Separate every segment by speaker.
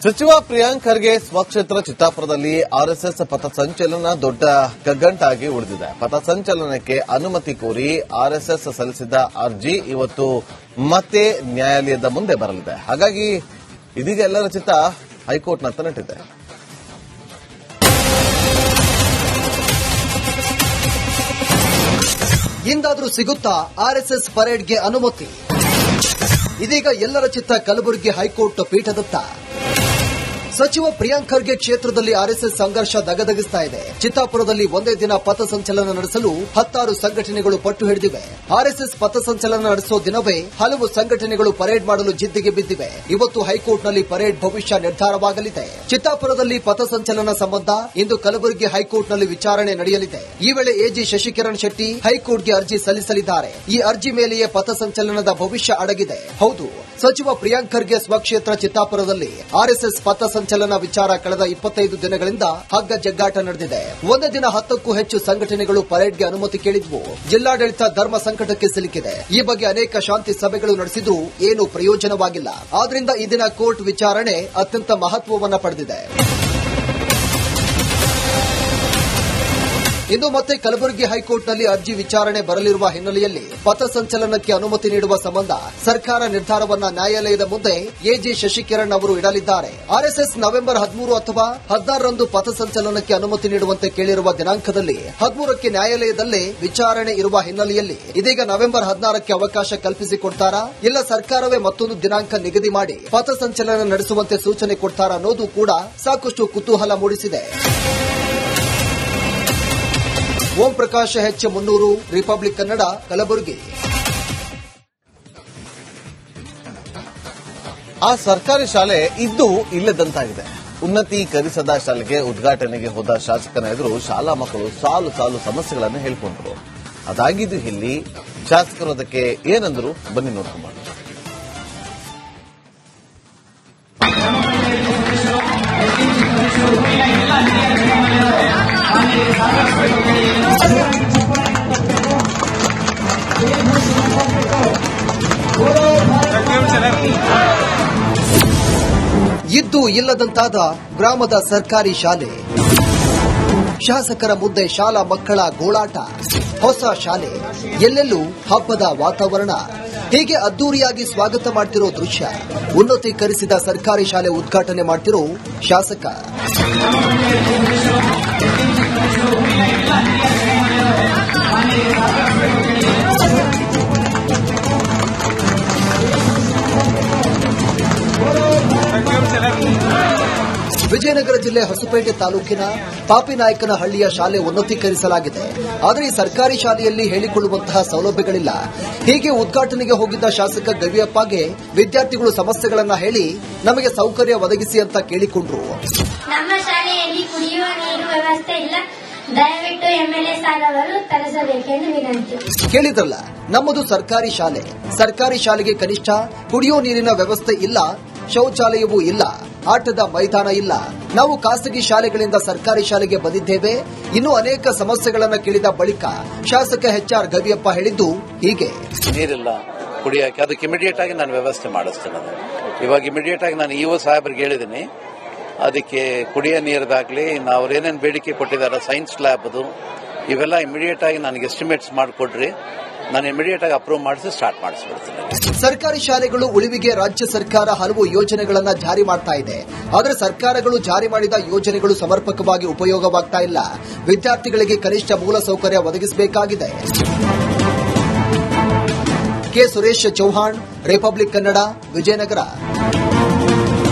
Speaker 1: ಸಚಿವ ಪ್ರಿಯಾಂಕ್ ಖರ್ಗೆ ಸ್ವಕ್ಷೇತ್ರ ಚಿತ್ತಾಪುರದಲ್ಲಿ ಆರ್ಎಸ್ಎಸ್ ಪಥಸಂಚಲನ ದೊಡ್ಡ ಕಗ್ಗಂಟಾಗಿ ಉಳಿದಿದೆ. ಪಥಸಂಚಲನಕ್ಕೆ ಅನುಮತಿ ಕೋರಿ ಆರ್ಎಸ್ಎಸ್ ಸಲ್ಲಿಸಿದ್ದ ಅರ್ಜಿ ಇವತ್ತು ಮತ್ತೆ ನ್ಯಾಯಾಲಯದ ಮುಂದೆ ಬರಲಿದೆ. ಹಾಗಾಗಿ ಇದೀಗ ಎಲ್ಲರ ಚಿತ್ತ ಹೈಕೋರ್ಟ್ನತ್ತ ನೆಟ್ಟಿದೆ.
Speaker 2: ಇಂದಾದ್ರೂ ಸಿಗುತ್ತಾ ಆರ್ಎಸ್ಎಸ್ ಪರೇಡ್ಗೆ ಅನುಮತಿ? ಇದೀಗ ಎಲ್ಲರ ಚಿತ್ತ ಕಲಬುರಗಿ ಹೈಕೋರ್ಟ್ ಪೀಠದತ್ತ. ಸಚಿವ ಪ್ರಿಯಾಂಕ್ ಖರ್ಗೆ ಕ್ಷೇತ್ರದಲ್ಲಿ ಆರ್ಎಸ್ಎಸ್ ಸಂಘರ್ಷ ದಗದಗಿಸ್ತಾ ಇದೆ. ಚಿತ್ತಾಪುರದಲ್ಲಿ ಒಂದೇ ದಿನ ಪಥಸಂಚಲನ ನಡೆಸಲು 10 ಸಂಘಟನೆಗಳು ಪಟ್ಟು ಹಿಡಿದಿವೆ. ಆರ್ಎಸ್ಎಸ್ ಪಥಸಂಚಲನ ನಡೆಸೋ ದಿನವೇ ಹಲವು ಸಂಘಟನೆಗಳು ಪರೇಡ್ ಮಾಡಲು ಜಿದ್ದಿಗೆ ಬಿದ್ದಿವೆ. ಇವತ್ತು ಹೈಕೋರ್ಟ್ನಲ್ಲಿ ಪರೇಡ್ ಭವಿಷ್ಯ ನಿರ್ಧಾರವಾಗಲಿದೆ. ಚಿತ್ತಾಪುರದಲ್ಲಿ ಪಥಸಂಚಲನ ಸಂಬಂಧ ಇಂದು ಕಲಬುರಗಿ ಹೈಕೋರ್ಟ್ನಲ್ಲಿ ವಿಚಾರಣೆ ನಡೆಯಲಿದೆ. ಈ ವೇಳೆ ಎಜಿ ಶಶಿಕಿರಣ್ ಶೆಟ್ಟಿ ಹೈಕೋರ್ಟ್ಗೆ ಅರ್ಜಿ ಸಲ್ಲಿಸಲಿದ್ದಾರೆ. ಈ ಅರ್ಜಿ ಮೇಲೆಯೇ ಪಥಸಂಚಲನದ ಭವಿಷ್ಯ ಅಡಗಿದೆ. ಹೌದು, ಸಚಿವ ಪ್ರಿಯಾಂಕ್ ಖರ್ಗೆ ಸ್ವಕ್ಷೇತ್ರ ಚಿತ್ತಾಪುರದಲ್ಲಿ ಆರ್ಎಸ್ಎಸ್ ಪಥಸಂಚಲನ ವಿಚಾರ ಕಳೆದ 25 ದಿನಗಳಿಂದ ಹಗ್ಗ ಜಗ್ಗಾಟ ನಡೆದಿದೆ. ಒಂದೇ ದಿನ 10ಕ್ಕೂ ಹೆಚ್ಚು ಸಂಘಟನೆಗಳು ಪರೇಡ್ಗೆ ಅನುಮತಿ ಕೇಳಿದ್ವು. ಜಿಲ್ಲಾಡಳಿತ ಧರ್ಮ ಸಂಕಟಕ್ಕೆ ಸಿಲುಕಿದೆ. ಈ ಬಗ್ಗೆ ಅನೇಕ ಶಾಂತಿ ಸಭೆಗಳು ನಡೆಸಿದ್ರೂ ಏನೂ ಪ್ರಯೋಜನವಾಗಿಲ್ಲ. ಆದ್ರಿಂದ ಈ ದಿನ ಕೋರ್ಟ್ ವಿಚಾರಣೆ ಅತ್ಯಂತ ಮಹತ್ವವನ್ನು ಪಡೆದಿದೆ. ಇಂದು ಮತ್ತೆ ಕಲಬುರಗಿ ಹೈಕೋರ್ಟ್ನಲ್ಲಿ ಅರ್ಜಿ ವಿಚಾರಣೆ ಬರಲಿರುವ ಹಿನ್ನೆಲೆಯಲ್ಲಿ ಪಥಸಂಚಲನಕ್ಕೆ ಅನುಮತಿ ನೀಡುವ ಸಂಬಂಧ ಸರ್ಕಾರ ನಿರ್ಧಾರವನ್ನ ನ್ಯಾಯಾಲಯದ ಮುಂದೆ ಎಜಿ ಶಶಿಕಿರಣ್ ಅವರು ಇಡಲಿದ್ದಾರೆ. ಆರ್ಎಸ್ಎಸ್ ನವೆಂಬರ್ 13 ಅಥವಾ 16ರಂದು ಪಥಸಂಚಲನಕ್ಕೆ ಅನುಮತಿ ನೀಡುವಂತೆ ಕೇಳಿರುವ ದಿನಾಂಕದಲ್ಲಿ 13ಕ್ಕೆ ನ್ಯಾಯಾಲಯದಲ್ಲೇ ವಿಚಾರಣೆ ಇರುವ ಹಿನ್ನೆಲೆಯಲ್ಲಿ ಇದೀಗ ನವೆಂಬರ್ 16ಕ್ಕೆ ಅವಕಾಶ ಕಲ್ಪಿಸಿಕೊಡ್ತಾರಾ, ಇಲ್ಲ ಸರ್ಕಾರವೇ ಮತ್ತೊಂದು ದಿನಾಂಕ ನಿಗದಿ ಮಾಡಿ ಪಥಸಂಚಲನ ನಡೆಸುವಂತೆ ಸೂಚನೆ ಕೊಡ್ತಾರಾ ಅನ್ನೋದು ಕೂಡ ಸಾಕಷ್ಟು ಕುತೂಹಲ ಮೂಡಿಸಿದೆ. ಓಂ ಪ್ರಕಾಶ್ ಹೆಚ್ ಮುನ್ನೂರು, ರಿಪಬ್ಲಿಕ್ ಕನ್ನಡ, ಕಲಬುರಗಿ.
Speaker 1: ಆ ಸರ್ಕಾರಿ ಶಾಲೆ ಇದ್ದು ಇಲ್ಲದಂತಾಗಿದೆ. ಉನ್ನತೀಕರಿಸದ ಶಾಲೆಗೆ ಉದ್ಘಾಟನೆಗೆ ಹೋದ ಶಾಸಕನ ಎದುರು ಶಾಲಾ ಮಕ್ಕಳು ಸಾಲು ಸಾಲು ಸಮಸ್ಯೆಗಳನ್ನು ಹೇಳಿಕೊಂಡರು. ಅದಾಗಿದ್ದು ಇಲ್ಲಿ ಶಾಸಕರು ಅದಕ್ಕೆ ಏನಂದ್ರು ಬನ್ನಿ ನೋಡ್ಕೊಂಡು.
Speaker 2: ಇದ್ದು ಇಲ್ಲದಂತಾದ ಗ್ರಾಮದ ಸರ್ಕಾರಿ ಶಾಲೆ. ಶಾಸಕರ ಮುಂದೆ ಶಾಲಾ ಮಕ್ಕಳ ಗೋಳಾಟ. ಹೊಸ ಶಾಲೆ, ಎಲ್ಲೆಲ್ಲೂ ಹಬ್ಬದ ವಾತಾವರಣ. ಹೀಗೆ ಅದ್ದೂರಿಯಾಗಿ ಸ್ವಾಗತ ಮಾಡ್ತಿರೋ ದೃಶ್ಯ. ಉನ್ನತೀಕರಿಸಿದ ಸರ್ಕಾರಿ ಶಾಲೆ ಉದ್ಘಾಟನೆ ಮಾಡ್ತಿರೋ ಶಾಸಕ. ವಿಜಯನಗರ ಜಿಲ್ಲೆ ಹೊಸಪೇಟೆ ತಾಲೂಕಿನ ಪಾಪಿನಾಯಕನಹಳ್ಳಿಯ ಶಾಲೆ ಉನ್ನತೀಕರಿಸಲಾಗಿದೆ. ಆದರೆ ಈ ಸರ್ಕಾರಿ ಶಾಲೆಯಲ್ಲಿ ಹೇಳಿಕೊಳ್ಳುವಂತಹ ಸೌಲಭ್ಯಗಳಿಲ್ಲ. ಹೀಗೆ ಉದ್ಘಾಟನೆಗೆ ಹೋಗಿದ್ದ ಶಾಸಕ ಗವಿಯಪ್ಪಗೆ ವಿದ್ಯಾರ್ಥಿಗಳು ಸಮಸ್ಯೆಗಳನ್ನ ಹೇಳಿ ನಮಗೆ ಸೌಕರ್ಯ ಒದಗಿಸಿ ಅಂತ ಕೇಳಿಕೊಂಡ್ರು.
Speaker 3: ನಮ್ಮ ಶಾಲೆಯಲ್ಲಿ ಕುಡಿಯುವ ನೀರು ವ್ಯವಸ್ಥೆ ಇಲ್ಲ, ದಯವಿಟ್ಟು ಎಂಎಲ್ಎ ಸಾರ್ ಅವರು ತರಿಸಬೇಕೆಂದು ವಿನಂತಿ.
Speaker 2: ಕೇಳಿದ್ರಲ್ಲ, ನಮ್ಮದು ಸರ್ಕಾರಿ ಶಾಲೆ. ಸರ್ಕಾರಿ ಶಾಲೆಗೆ ಕನಿಷ್ಠ ಕುಡಿಯೋ ನೀರಿನ ವ್ಯವಸ್ಥೆ ಇಲ್ಲ, ಶೌಚಾಲಯವೂ ಇಲ್ಲ, ಆಟದ ಮೈದಾನ ಇಲ್ಲ. ನಾವು ಖಾಸಗಿ ಶಾಲೆಗಳಿಂದ ಸರ್ಕಾರಿ ಶಾಲೆಗೆ ಬಂದಿದ್ದೇವೆ. ಇನ್ನೂ ಅನೇಕ ಸಮಸ್ಯೆಗಳನ್ನು ಕೇಳಿದ ಬಳಿಕ ಶಾಸಕ ಎಚ್ಆರ್ ಗವಿಯಪ್ಪ ಹೇಳಿದ್ದು ಹೀಗೆ.
Speaker 4: ನೀರಿಲ್ಲ ಕುಡಿಯಕ್ಕೆ, ಅದಕ್ಕೆ ಇಮಿಡಿಯೇಟ್ ಆಗಿ ನಾನು ವ್ಯವಸ್ಥೆ ಮಾಡಿಸ್ತೇನೆ. ಇವಾಗ ಇಮಿಡಿಯೇಟ್ ಆಗಿ ನಾನು ಇಒ ಸಾಹೇಬ್ರಿಗೆ ಹೇಳಿದ್ದೀನಿ. ಅದಕ್ಕೆ ಕುಡಿಯ ನೀರದಾಗ್ಲಿ ಅವ್ರೇನೇನು ಬೇಡಿಕೆ ಕೊಟ್ಟಿದ್ದಾರೆ, ಸೈನ್ಸ್ ಲ್ಯಾಬ್ ಅದು ಇವೆಲ್ಲ ಇಮಿಡಿಯೇಟ್ ಆಗಿ ನನಗೆ ಎಸ್ಟಿಮೇಟ್ಸ್ ಮಾಡಿಕೊಡ್ರಿ, ನಾನು ಇಮಿಡಿಯೇಟ್ ಆಗಿ ಅಪ್ರೂವ್ ಮಾಡಿಸಿ ಸ್ಟಾರ್ಟ್ ಮಾಡಿಸ್ಬಿಡ್ತೀನಿ.
Speaker 2: ಸರ್ಕಾರಿ ಶಾಲೆಗಳು ಉಳಿವಿಗೆ ರಾಜ್ಯ ಸರ್ಕಾರ ಹಲವು ಯೋಜನೆಗಳನ್ನು ಜಾರಿ ಮಾಡ್ತಾ ಇದೆ. ಆದರೆ ಸರ್ಕಾರಗಳು ಜಾರಿ ಮಾಡಿದ ಯೋಜನೆಗಳು ಸಮರ್ಪಕವಾಗಿ ಉಪಯೋಗವಾಗ್ತಾ ಇಲ್ಲ. ವಿದ್ಯಾರ್ಥಿಗಳಿಗೆ ಕನಿಷ್ಠ ಮೂಲಸೌಕರ್ಯ ಒದಗಿಸಬೇಕಾಗಿದೆ. K Suresh Chauhan, Republic Kannada, Vijayanagara.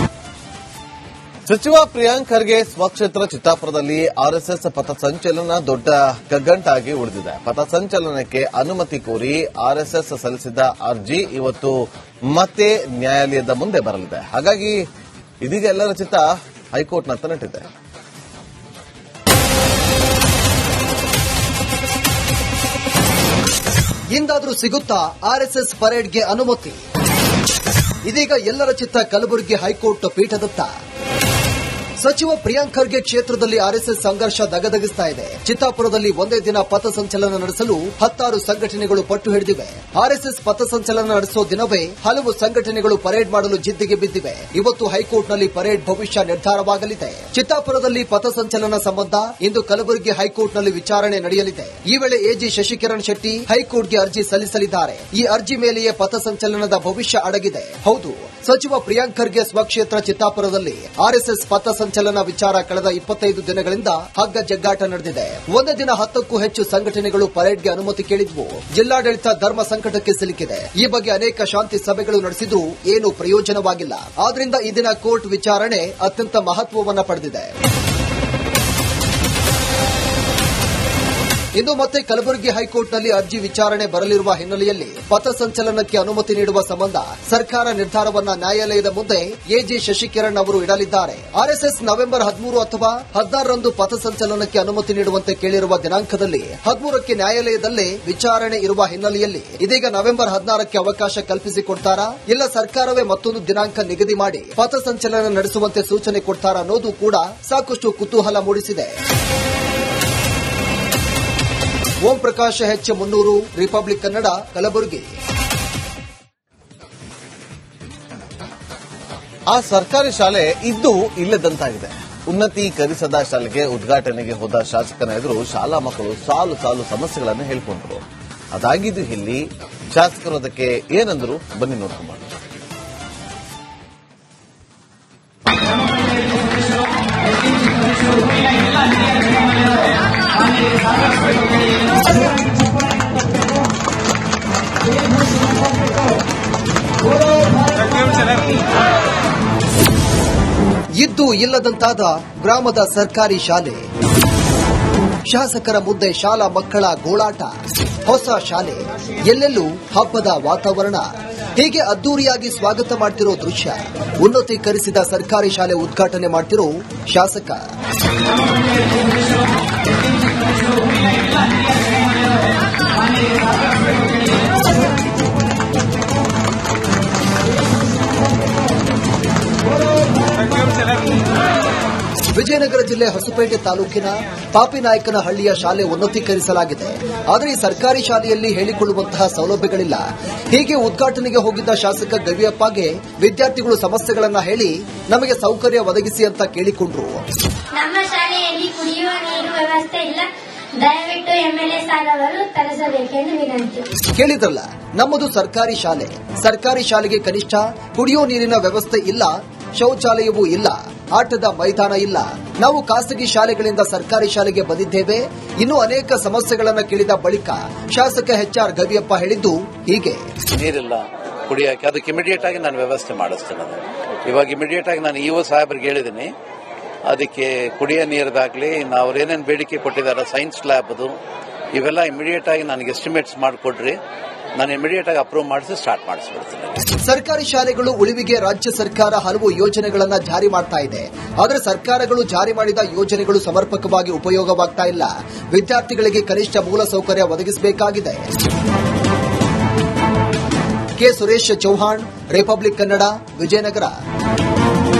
Speaker 1: ಸಚಿವ ಪ್ರಿಯಾಂಕ್ ಖರ್ಗೆ ಸ್ವಕ್ಷೇತ್ರ ಚಿತ್ತಾಪುರದಲ್ಲಿ ಆರ್ಎಸ್ಎಸ್ ಪಥಸಂಚಲನ ದೊಡ್ಡ ಕಗ್ಗಂಟಾಗಿ ಉಳಿದಿದೆ. ಪಥಸಂಚಲನಕ್ಕೆ ಅನುಮತಿ ಕೋರಿ ಆರ್ಎಸ್ಎಸ್ ಸಲ್ಲಿಸಿದ್ದ ಅರ್ಜಿ ಇವತ್ತು ಮತ್ತೆ ನ್ಯಾಯಾಲಯದ ಮುಂದೆ ಬರಲಿದೆ. ಹಾಗಾಗಿ ಇದೀಗ ಎಲ್ಲರ ಚಿತ್ತ ಹೈಕೋರ್ಟ್ನತ್ತ ನೆಟ್ಟಿದೆ.
Speaker 2: ಇಂದಾದ್ರೂ ಸಿಗುತ್ತಾ ಆರ್ಎಸ್ಎಸ್ ಪರೇಡ್ಗೆ ಅನುಮತಿ? ಇದೀಗ ಎಲ್ಲರ ಚಿತ್ತ ಕಲಬುರಗಿ ಹೈಕೋರ್ಟ್ ಪೀಠದತ್ತ. ಸಚಿವ ಪ್ರಿಯಾಂಕ್ ಖರ್ಗೆ ಕ್ಷೇತ್ರದಲ್ಲಿ ಆರ್ಎಸ್ಎಸ್ ಸಂಘರ್ಷ ದಗದಗಿಸ್ತಾ ಇದೆ. ಚಿತ್ತಾಪುರದಲ್ಲಿ ಒಂದೇ ದಿನ ಪಥಸಂಚಲನ ನಡೆಸಲು 16 ಸಂಘಟನೆಗಳು ಪಟ್ಟು ಹಿಡಿದಿವೆ. ಆರ್ಎಸ್ಎಸ್ ಪಥಸಂಚಲನ ನಡೆಸೋ ದಿನವೇ ಹಲವು ಸಂಘಟನೆಗಳು ಪರೇಡ್ ಮಾಡಲು ಜಿದ್ದಿಗೆ ಬಿದ್ದಿವೆ. ಇವತ್ತು ಹೈಕೋರ್ಟ್ನಲ್ಲಿ ಪರೇಡ್ ಭವಿಷ್ಯ ನಿರ್ಧಾರವಾಗಲಿದೆ. ಚಿತ್ತಾಪುರದಲ್ಲಿ ಪಥಸಂಚಲನ ಸಂಬಂಧ ಇಂದು ಕಲಬುರಗಿ ಹೈಕೋರ್ಟ್ನಲ್ಲಿ ವಿಚಾರಣೆ ನಡೆಯಲಿದೆ. ಈ ವೇಳೆ ಎಜಿ ಶಶಿಕಿರಣ್ ಶೆಟ್ಟಿ ಹೈಕೋರ್ಟ್ಗೆ ಅರ್ಜಿ ಸಲ್ಲಿಸಲಿದ್ದಾರೆ. ಈ ಅರ್ಜಿ ಮೇಲೆಯೇ ಪಥಸಂಚಲನದ ಭವಿಷ್ಯ ಅಡಗಿದೆ. ಹೌದು, ಸಚಿವ ಪ್ರಿಯಾಂಕ್ ಖರ್ಗೆ ಸ್ವಕ್ಷೇತ್ರ ಚಿತ್ತಾಪುರದಲ್ಲಿ ಆರ್ಎಸ್ಎಸ್ ಪಥಸಂಚಲನ ವಿಚಾರ ಕಳೆದ 25 ದಿನಗಳಿಂದ ಹಗ್ಗ ಜಗ್ಗಾಟ ನಡೆದಿದೆ. ಒಂದೇ ದಿನ 10ಕ್ಕೂ ಹೆಚ್ಚು ಸಂಘಟನೆಗಳು ಪರೇಡ್ಗೆ ಅನುಮತಿ ಕೇಳಿದ್ವು. ಜಿಲ್ಲಾಡಳಿತ ಧರ್ಮ ಸಂಕಟಕ್ಕೆ ಸಿಲುಕಿದೆ. ಈ ಬಗ್ಗೆ ಅನೇಕ ಶಾಂತಿ ಸಭೆಗಳು ನಡೆಸಿದ್ರೂ ಏನೂ ಪ್ರಯೋಜನವಾಗಿಲ್ಲ. ಆದ್ರಿಂದ ಈ ದಿನ ಕೋರ್ಟ್ ವಿಚಾರಣೆ ಅತ್ಯಂತ ಮಹತ್ವವನ್ನು ಪಡೆದಿದೆ. ಇಂದು ಮತ್ತೆ ಕಲಬುರಗಿ ಹೈಕೋರ್ಟ್ನಲ್ಲಿ ಅರ್ಜಿ ವಿಚಾರಣೆ ಬರಲಿರುವ ಹಿನ್ನೆಲೆಯಲ್ಲಿ ಪಥಸಂಚಲನಕ್ಕೆ ಅನುಮತಿ ನೀಡುವ ಸಂಬಂಧ ಸರ್ಕಾರ ನಿರ್ಧಾರವನ್ನ ನ್ಯಾಯಾಲಯದ ಮುಂದೆ ಎಜಿ ಶಶಿಕಿರಣ್ ಅವರು ಇಡಲಿದ್ದಾರೆ. ಆರ್ಎಸ್ಎಸ್ ನವೆಂಬರ್ 13 ಅಥವಾ 16ರಂದು ಪಥಸಂಚಲನಕ್ಕೆ ಅನುಮತಿ ನೀಡುವಂತೆ ಕೇಳಿರುವ ದಿನಾಂಕದಲ್ಲಿ 13ಕ್ಕೆ ನ್ಯಾಯಾಲಯದಲ್ಲೇ ವಿಚಾರಣೆ ಇರುವ ಹಿನ್ನೆಲೆಯಲ್ಲಿ ಇದೀಗ ನವೆಂಬರ್ 16ಕ್ಕೆ ಅವಕಾಶ ಕಲ್ಪಿಸಿಕೊಡ್ತಾರಾ, ಇಲ್ಲ ಸರ್ಕಾರವೇ ಮತ್ತೊಂದು ದಿನಾಂಕ ನಿಗದಿ ಮಾಡಿ ಪಥಸಂಚಲನ ನಡೆಸುವಂತೆ ಸೂಚನೆ ಕೊಡ್ತಾರಾ ಅನ್ನೋದು ಕೂಡ ಸಾಕಷ್ಟು ಕುತೂಹಲ ಮೂಡಿಸಿದೆ. ಓಂ ಪ್ರಕಾಶ್ ಹೆಚ್ ಮುನ್ನೂರು, ರಿಪಬ್ಲಿಕ್ ಕನ್ನಡ, ಕಲಬುರಗಿ.
Speaker 1: ಆ ಸರ್ಕಾರಿ ಶಾಲೆ ಇದ್ದು ಇಲ್ಲದಂತಾಗಿದೆ. ಉನ್ನತೀಕರಿಸದ ಶಾಲೆಗೆ ಉದ್ಘಾಟನೆಗೆ ಹೋದ ಶಾಸಕನ ಎದುರು ಶಾಲಾ ಮಕ್ಕಳು ಸಾಲು ಸಾಲು ಸಮಸ್ಯೆಗಳನ್ನು ಹೇಳಿಕೊಂಡರು. ಅದಾಗಿದ್ದು ಇಲ್ಲಿ ಶಾಸಕರು ಅದಕ್ಕೆ ಏನಂದ್ರು ಬನ್ನಿ ನೋಡ್ಕೊಂಡು.
Speaker 2: ಇದ್ದು ಇಲ್ಲದಂತಾದ ಗ್ರಾಮದ ಸರ್ಕಾರಿ ಶಾಲೆ. ಶಾಸಕರ ಮುಂದೆ ಶಾಲಾ ಮಕ್ಕಳ ಗೋಳಾಟ. ಹೊಸ ಶಾಲೆ, ಎಲ್ಲೆಲ್ಲೂ ಹಬ್ಬದ ವಾತಾವರಣ. ಹೀಗೆ ಅದ್ದೂರಿಯಾಗಿ ಸ್ವಾಗತ ಮಾಡ್ತಿರೋ ದೃಶ್ಯ. ಉನ್ನತೀಕರಿಸಿದ ಸರ್ಕಾರಿ ಶಾಲೆ ಉದ್ಘಾಟನೆ ಮಾಡ್ತಿರೋ ಶಾಸಕ. ವಿಜಯನಗರ ಜಿಲ್ಲೆ ಹೊಸಪೇಟೆ ತಾಲೂಕಿನ ಪಾಪಿನಾಯಕನಹಳ್ಳಿಯ ಶಾಲೆ ಉನ್ನತೀಕರಿಸಲಾಗಿದೆ. ಆದರೆ ಈ ಸರ್ಕಾರಿ ಶಾಲೆಯಲ್ಲಿ ಹೇಳಿಕೊಳ್ಳುವಂತಹ ಸೌಲಭ್ಯಗಳಿಲ್ಲ. ಹೀಗೆ ಉದ್ಘಾಟನೆಗೆ ಹೋಗಿದ್ದ ಶಾಸಕ ಗವಿಯಪ್ಪಗೆ ವಿದ್ಯಾರ್ಥಿಗಳು ಸಮಸ್ಯೆಗಳನ್ನ ಹೇಳಿ ನಮಗೆ ಸೌಕರ್ಯ ಒದಗಿಸಿ ಅಂತ ಕೇಳಿಕೊಂಡ್ರು.
Speaker 3: ನಮ್ಮ ಶಾಲೆಯಲ್ಲಿ ಕುಡಿಯುವ ನೀರು ವ್ಯವಸ್ಥೆ ಇಲ್ಲ, ದಯವಿಟ್ಟು ಎಂಎಲ್ಎ ಸಾರ್ ಅವರು ತರಿಸಬೇಕೆಂದು ವಿನಂತಿ.
Speaker 2: ಕೇಳಿದ್ರಲ್ಲ, ನಮ್ಮದು ಸರ್ಕಾರಿ ಶಾಲೆ. ಸರ್ಕಾರಿ ಶಾಲೆಗೆ ಕನಿಷ್ಠ ಕುಡಿಯೋ ನೀರಿನ ವ್ಯವಸ್ಥೆ ಇಲ್ಲ, ಶೌಚಾಲಯವೂ ಇಲ್ಲ, ಆಟದ ಮೈದಾನ ಇಲ್ಲ. ನಾವು ಖಾಸಗಿ ಶಾಲೆಗಳಿಂದ ಸರ್ಕಾರಿ ಶಾಲೆಗೆ ಬಂದಿದ್ದೇವೆ. ಇನ್ನೂ ಅನೇಕ ಸಮಸ್ಯೆಗಳನ್ನು ಕೇಳಿದ ಬಳಿಕ ಶಾಸಕ ಎಚ್ಆರ್ ಗವಿಯಪ್ಪ ಹೇಳಿದ್ದು ಹೀಗೆ.
Speaker 4: ನೀರಿಲ್ಲ ಕುಡಿಯಕ್ಕೆ, ಅದಕ್ಕೆ ಇಮಿಡಿಯೇಟ್ ಆಗಿ ನಾನು ವ್ಯವಸ್ಥೆ ಮಾಡಿಸ್ತೇನೆ. ಇವಾಗ ಇಮಿಡಿಯೇಟ್ ಆಗಿ ನಾನು ಇಒ ಸಾಹೇಬ್ರಿಗೆ ಹೇಳಿದ್ದೀನಿ. ಅದಕ್ಕೆ ಕುಡಿಯೋ ನೀರದಾಗ್ಲಿ ಅವ್ರೇನೇನು ಬೇಡಿಕೆ ಕೊಟ್ಟಿದ್ದಾರೆ, ಸೈನ್ಸ್ ಲ್ಯಾಬ್ದು ಇವೆಲ್ಲ ಇಮಿಡಿಯೇಟ್ ಆಗಿ ನನಗೆ ಎಸ್ಟಿಮೇಟ್ಸ್ ಮಾಡಿಕೊಡ್ರಿ. ನಾನು ಇಮಿಡಿಯೇಟ್ ಆಗಿ ಅಪ್ರೂವ್ ಮಾಡಿಸಿ ಸ್ಟಾರ್ಟ್ ಮಾಡಿಸ್ಬಿಡ್ತೀನಿ.
Speaker 2: ಸರ್ಕಾರಿ ಶಾಲೆಗಳು ಉಳಿವಿಗೆ ರಾಜ್ಯ ಸರ್ಕಾರ ಹಲವು ಯೋಜನೆಗಳನ್ನು ಜಾರಿ ಮಾಡ್ತಾ ಇದೆ. ಆದರೆ ಸರ್ಕಾರಗಳು ಜಾರಿ ಮಾಡಿದ ಯೋಜನೆಗಳು ಸಮರ್ಪಕವಾಗಿ ಉಪಯೋಗವಾಗ್ತಾ ಇಲ್ಲ. ವಿದ್ಯಾರ್ಥಿಗಳಿಗೆ ಕನಿಷ್ಠ ಮೂಲಸೌಕರ್ಯ ಒದಗಿಸಬೇಕಾಗಿದೆ. K Suresh Chauhan, Republic Kannada, Vijayanagara.